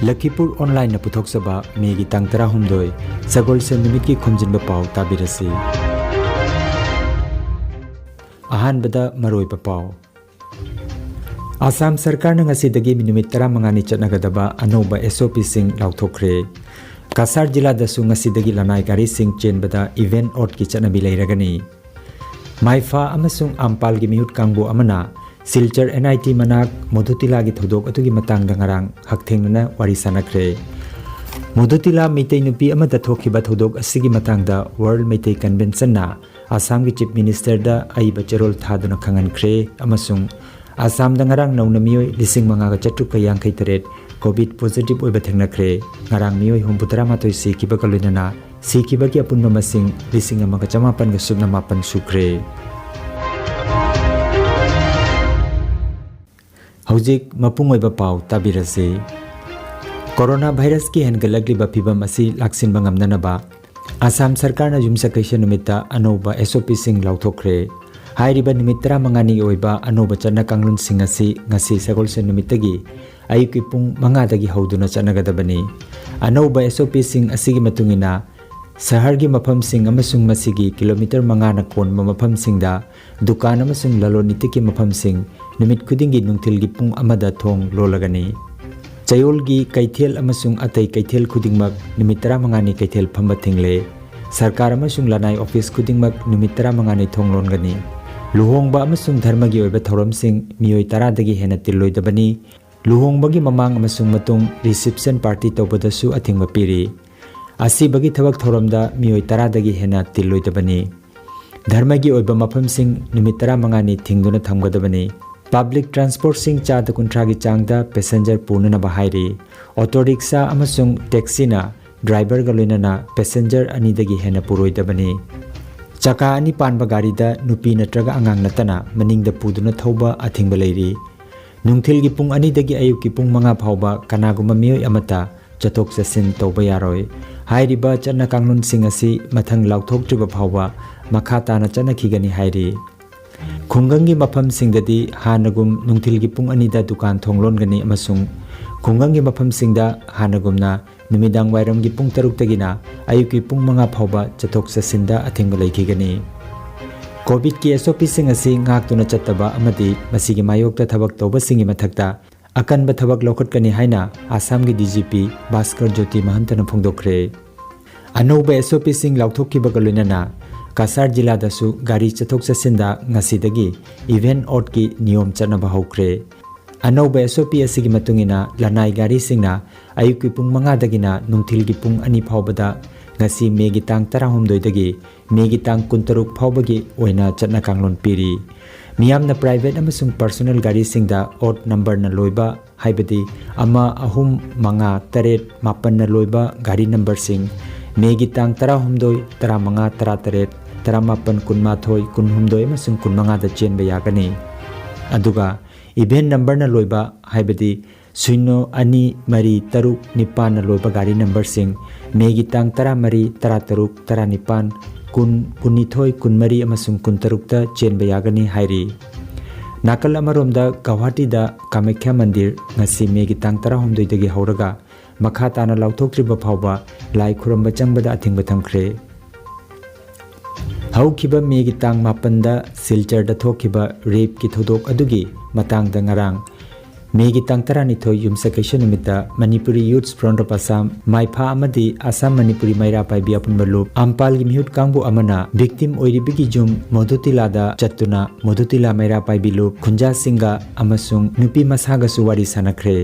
Lakhipur online पुथोक्सबा Maggi तांग 16 सगोलसेन निमित की खुमजिनबा पाव ताबिरसी अहानबदा मरोइबा पाव आसाम सरकार ngasi निमित 15 चटनगदबा अनोबा SOP सिंग लाउथोखरे कासार जिला दसु ngasi लनाई गारी सिंग चेनबदा इवेंट ओट की चटनबी लेरगनी माइफा अमसुंग आम्पाल की मिहुत कांगबो अमना सिलचर NIT मनाक मोदुतिला की थोदोक अतुगी मतंग दंगरांग हकथेंगना वारी सानखरे मोदुतिला मितै नुपी अमदा थोखिबा थोदोक असिगी मतंगदा वर्ल्ड मितै कन्वेंशन ना आसाम की चीफ मिनिस्टर दा आइबा चरोल थादुना खंगनखरे अमसुंग आसाम दंगरांग नौना मियोय 5,438 कोविड पॉजिटिव ओइबा थेंगनखरे ngarang मियोय 73 सिकिबा लोइनना सिकिबा की अपुनबा मसिंग 1,958 सुख्रे हौजिक मपुंग ओइबा पाव ताबिरसे कोरोना वायरस की हेनगलगलिबा फिबम असि लाक्सिनबा ngamnanaba आसाम सरकार ना युमसकैसे निमित्ता अनोबा SOP सिंग लाउथोखरे हाइरिबा निमित 15 नि ओइबा अनोबा चन्ना कांगलुन सिंग असि ngasi सगोलसे निमित्तगी अयुकी पुंग 5 दगी हौदुना चनगदबनी अनोबा SOP सिंग असिगी मतुंगिना शहर की मफम सिंग अमसुंग मसिगी किलोमीटर 5 ना कोनबा मफम सिंगदा दुकान अमसुंग ललोनिति की मफम सिंग निमित खुदिंगी नुंथिल की पुंग अमदा थोंग लोलगनी चयोल की कैथेल अमसुंग अतै कैथेल खुदिंगमक निमित 15 नि कैथेल फंबा थिंगले सरकार अमसुंग लनाई ऑफिस खुदिंगमक निमित 15 नि थोंग लोनगनी लुहोंगबा अमसुंग धर्म की ओइबा थौरम सिंग मियोय 10 दगी हेना तिलोइदबनी लुहोंगबगी ममांग अमसुंग मतुंग रिसेप्शन पार्टी तौबदसु अथिंगबा पिरी असिबगी थबक थौरमदा मियोय 10 दगी हेना तिलोइदबनी धर्म की ओइबा मफम सिंग निमित 15 नि थिंगदुना थंगदबनी पब्लिक ट्रांसपोर्ट सिंग 4 की चांगदा पैसेंजर पूर्णनबा हाइरी ऑटो रिक्शा अमसुंग टैक्सीना ड्राइवर गा लोइनना पैसेंजर अनिदगी हेना पुरोइदबनी चका अनि पानबा गाड़ीदा नुपी नत्रगा अंगांग नतना मनिंगदा पुदुना थौबा अथिंगबा लेरी नुंथिल की पुंग अनिदगी अयुक की पुंग 5 फावबा कनागुमा मियोय अमता चथोक चसिन तौबा यारोय हाइरिबा चन्ना कांगलुन सिंग असि मथंग लाउथोक्ट्रिबा फावबा मखा ताना चनखिगनी हाइरी खुंगंगी मफम सिंगददी हानगुम नुंथिल की पुंग अनिदा दुकान थोंगलोनगनी अमसुंग खुंगंगी मफम सिंगदा हानगुमना नुमिदांग वाइरम की पुंग 6 तगिना अयुक की पुंग 5 फावबा चथोक चसिनदा अथिंगबा लेखिगनी कोविड की SOP सिंग असि ngaktuna chattaba amadi masigi mayokta thabak tauba singi mathakta akanba thabak lokhotkani haina Assam की DGP Bhaskar Jyoti Mahantana phongdokre anoba SOP सिंग लाउथोखिबा गलोइनना कासार जिला दसु गाड़ी चथोक चसिनदा ngasi इवेंट ओट की नियम चनबा हौख्रे अनौबा SOP असिगी मतुंगिना लनाई गाड़ी सिंगना अयुकी पुंग 5 दगिना नुंथिल की पुंग 2 फावबदा ngasi मेगी तांग 13 दगी मेगी तांग 23 फावबगी ओइना चटना कांगलोन पिरी मियामना प्राइवेट अमसुंग पर्सनल गाड़ी सिंगदा ओट नंबर न लोइबा हाइबदी अमा अहुम मंगा तरेट मापन न लोइबा गाड़ी नंबर सिंग मेगी तांग 13 15 13 तरमापन 18 19 अमसुंग 15 दा चेनबा यागनी अदुगा इवेंट नंबर न लोइबा हाइबदी 0 2 3 3 9 न लोइबा गाड़ी नंबर सिंग मेगी तांग 13 13 19 19 23 अमसुंग 23 ता चेनबा यागनी हाइरी नाकल अमरोमदा गुवाहाटी दा कामाख्या मंदिर ngasi मेगी तांग 13 दगी हौरगा मखा ताना लाउथोक्ट्रिबा फावबा लाई खुरंबा चंगबदा अथिंगबा थंखरे हौखिबा मेगी तांग 9 सिलचर दा थोखिबा रेप की थोदोक अदुगी मतंग दा ngarang मेगी तांग 12 युमसकैसे निमित्ता Manipuri youths front of Assam माइफा अमदी असम मणिपुरी मैरा पाइबी अपुनबलुप आम्पाल की मिहुत कांगबु अमना विक्टिम ओइरिबिगी जुम मोदुतिलादा चत्तुना मोदुतिला मैरा पाइबी लुप खुंजा सिंगा अमसुंग नुपी मसागसु वारी सानखरे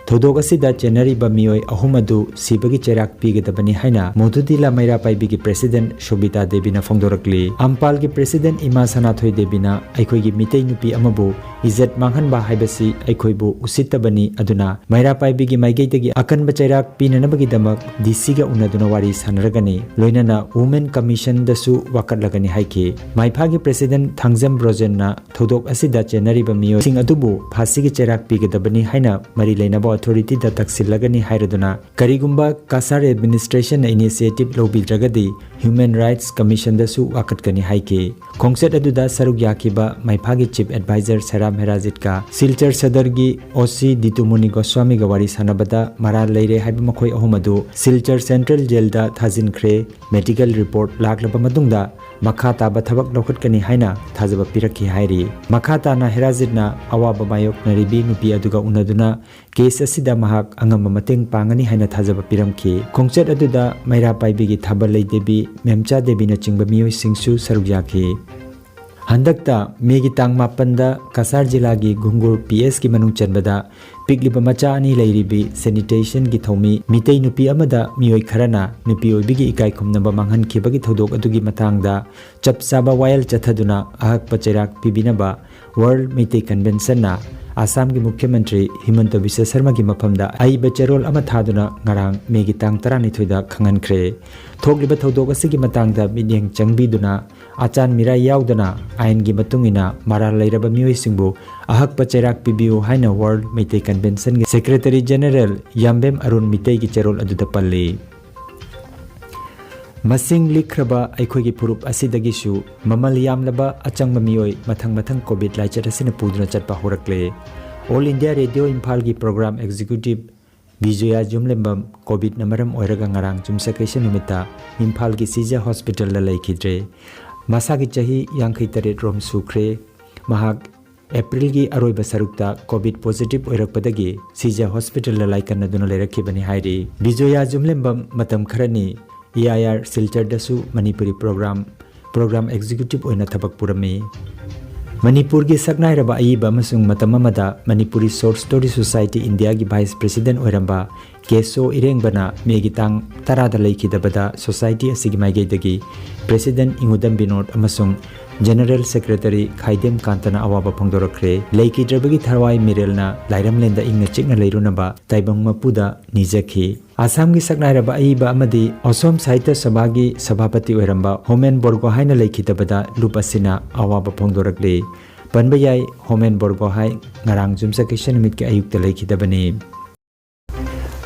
थोदोक असिदा चेनरीबा मियोय अहुमदु सिबगी चेराक पीगदबनी हाइना मोदुतिला मैरा पाइबी प्रेसिडेंट शोभिता देवीना फोंदोरकली आम्पाल की प्रेसिडेंट इमा सनाथोय देवीना अखोयगी मितै नुपी अमबु इज्जत मांगहनबा हाइबसी अखोयबु उसितबनी अदुना मैरा पाइबी माइगैदगी अकनबा चेराक पीननबगी दमक DC गा उनदुना वारी सानरगनी लोइनना वुमेन कमीशन दसु वाकटलगनी हाइकी माइफागी प्रेसिडेंट थांगजम ब्रोजेनना थोदोक असिदा चेनरीबा मियोय सिंग अदुबु फासिगी चेराक पीगदबनी हाइना मरी लेनबा अथॉरिटी दा तक्सिलगनी हाइरदुना करिगुंबा कासार एडमिनिस्ट्रेशन इनिशिएटिव लौबिद्रगदी ह्यूमन राइट्स कमीशन दसु वाकटकनी हाइके खोंगसेट अदुदा सरुक याखिबा माइफागी चीफ एडवाइजर सेराम हेराजित का सिलचर सदरगी ओसी दितुमुनि गोस्वामी गवारी सानबदा मरा लेरे हाइब मखोय अहुमदु सिलचर सेंट्रल जेलदा थाजिनख्रे मेडिकल रिपोर्ट लाखलब मदुंगदा मखा ताबा थबक लौखटकनी हाइना थाजब पिरखि हाइरी मखा ताना हेराजितना अवाब मायोक नरिबी नुपी अदुगा उनदुना केस असिदा महक अंगम मतेंग पांगनी हाइना थाजब पिरमखि खोंगसेट अदुदा मैरा पाइबिगी थाबल लेदेबी मेमचा देबीना चिंगबा मियोय सिंगसु सरुक याखि हंदकता मेगी तांग मापंदा कासार जिला की घुंगुर पीएस की मनुंग चनबदा पिगलिबा मचा अनि लैरिबी सैनिटेशन की थौमी मितै नुपी अमदा मियोय खरना नुपी ओइबिगी इकाई खुमनबा मांगहनखिबगी थौदोक अदुगी मतांगदा चपसाबा vial चथदुना अहक पचेराक पिबिनबा world Meitei convention Assam की मुख्यमंत्री हिमंत बिश्व शर्मा की मफमदा आइब चेरोल अमा थादुना ngarang मेगी तांग 12 खंगनख्रे थोगलिबा थौदोक असिगी मतांगदा मिनियंग चंगबीदुना आचान मिरा याउदना आइन की मतुंगिना मारा लैरबा मियोयसिंगबु अहक पचेराक पिबियो हाइना वर्ल्ड मितै कन्वेंशन के सेक्रेटरी जनरल याम्बेम अरुण मितै की चेरोल अदुदा पल्ली मसिंग लिखरबा अखोगी फुरुप असिदगिसु ममल यामलबा अचंग मियोय मथंग मथंग कोविड लाइचर असिन पुदुना चटपा होरकले ऑल इंडिया रेडियो इम्फाल की program executive Vijaya Jumlembam covid नमरम ओइरगा ngarang जुमसकेशन निमित्ता Imphal की सीजा हॉस्पिटल ला लैखिद्रे मसा की चाही 53 रोम सुख्रे महाक एप्रिल की अरोइबा सरुक्ता कोविड पॉजिटिव ओइरकपदगी सीजा हॉस्पिटल ला लाइकनदुना लेरखिबनी हाइरी विजया जुमलेंबम मतम खरनी EIR सिलचर दसु मणिपुरी प्रोग्राम एग्जीक्यूटिव ओइना थबक पुरमी मणिपुर की सकनाइरबा अइबा अमसुंग मतम अमदा Manipuri short story society India की वाइस प्रेसिडेंट ओइरंबा केसो इरेंगबना मेगी तांग 10 लैखिदबदा सोसाइटी असिगी माइगेदगी प्रेसिडेंट इंगुदम बिनोद अमसुंग जनरल सेक्रेटरी खाइदेम कांतना अवाबा फोंदोरखरे लैखिद्रबगी थरवाई मिरेलना लाइरमलेंदा इंगना चिकना लैरुनबा ताइबंग मपुदा निजखि आसाम की सकनाइरबा अइबा अमदी असम साहित्य सभा की सभापति ओइरंबा होमेन बोरगोहाइना लैखिदबदा लुपसिना अवाबा फोंदोरखले पनबयाई होमेन बोरगोहाइ ngarang जुमसकेशन निमित के अयुक्त लैखिदबनी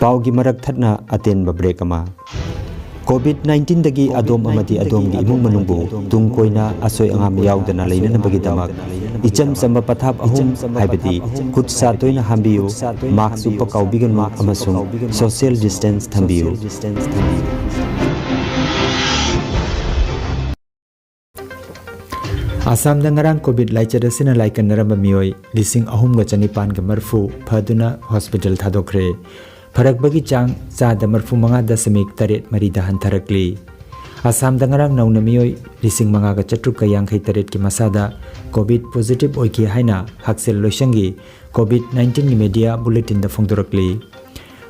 पाव की मरक थटना अतेन ब्रेक अमा COVID-19 दगी अदोम अमदी अदोम की इमुंग मनुंगबु तुंग कोइना असोय अंगाम याउदना लैननबगी दमक इचम चंबा पथाप अहुम हाइबदी खुद सातोइना हांबियु मास्क उप काउबिगनु अमसुंग सोशल डिस्टेंस थंबियु आसाम दंगरांग कोविड लाइचर असिना लाइकन नरम मियोय 3,940 फदुना हॉस्पिटल थादोखरे फरकबगी चांग 4.5.8 हंथरकली आसाम दंगरांग नौना मियोय 5,738 की मसादा कोविड पॉजिटिव ओइखि हाइना हक्सेल लोइसंगी COVID-19 की मीडिया बुलेटिन दा फोंदोरकली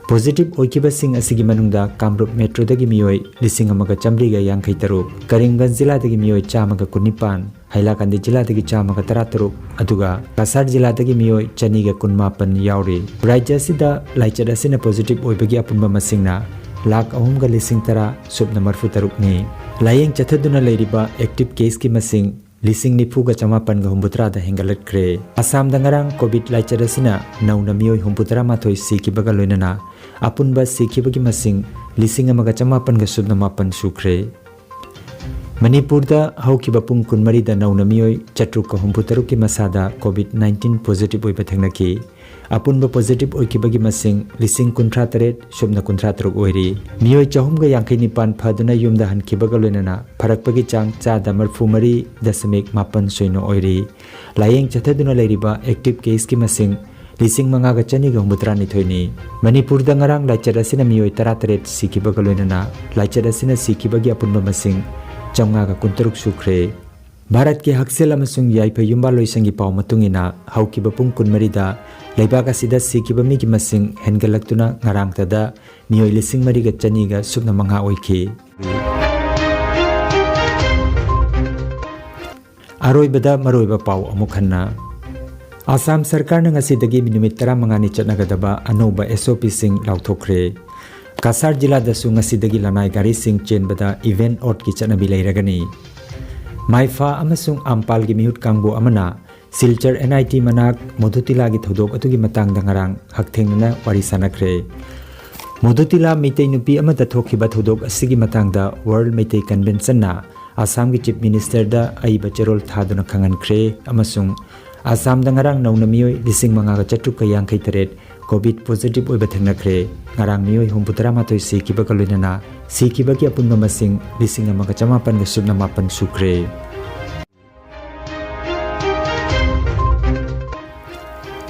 पॉजिटिव ओइखिबसिंग असिगी मनुंगदा कामरूप मेट्रो दगी मियोय 1,353 करीमगंज जिला दगी मियोय 119 हैलाकंदी जिला दगी 113 अदुगा कासार जिला दगी मियोय 219 यावरी राज्य सिदा लाइचर असिना पॉजिटिव ओइबगी अपुनबा मसिंगना 3,10,10 सुबना मरफु तरुक ने लायेंग चथदुना लेरिबा एक्टिव केस की मसिंग 9,453 हेंगलटख्रे आसाम दंगरांग कोविड लाइचर असिना नौना मियोय 63 सिकिबगा लोइनना अपुनबा सिकिबगी मसिंग 1,458 सुख्रे मणिपुर हौकिबा पुंग 13 नौना मियोय 763 की मसादा COVID-19 पॉजिटिव ओइबा थेंगनखि अपुनबा पॉजिटिव ओइखिबगी मसिंग 1,53 सुबना 53 ओइरी मियोय 459 फदुना युमदा हनखिबगा लोइनना फरकपगी चांग 4.3.8 सोइनो ओइरी लायेंग चथदुना लेरिबा एक्टिव केस की मसिंग 5,553 मणिपुर दंगरांग लाइचर असिना मियोय 13 सिकिबगा लोइनना लाइचर असिना सिकिबगी अपुनबा मसिंग 523 सुख्रे भारत के हक्सेल अमसुंग याइफा युम्बा लोइसंगी पाव मतुंगिना हौकिबा पुंग 13 लेबाक असिदा सिकिबा मिगी मसिंग हेनगलक्तुना ngarangtada मियोय 3,400 सुबना मंगा ओइखि अरोइबदा मरोइबा पाव अमुखन्ना आसाम सरकार ने ngasi नुमित 15 नि चटनागदबा अनोबा SOP सिंग लाउथोखरे कासार जिला दसु ngasi लानाय गारी सिंग चेनबदा इवेंट ओट की चटनाबी लैरगनी माइफा अमसुंग आमपाल की मिहुत कांगबो अमना Silchar NIT manak Modutila gi thodok atugi matang dangarang hakthengna wari sanakre. Modutila Meitei nupi amata thokhiba thodok asigi matangda World Meitei Convention na Assam gi Chief Minister da aiba cherol thaduna khangankre amasung Assam dangarang nauna mioi lising manga ga chatruk ka yang teret COVID positive oiba thengnakre ngarang mioi humputara matoi si kiba kalunana si kiba ki apunba masing lising amaga chamapan ga subna mapan sukre.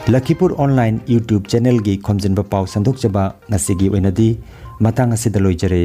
Lakipur Online YouTube channel gi khomjinba pau sandok chaba ngasigi oinadi matang asida loijare.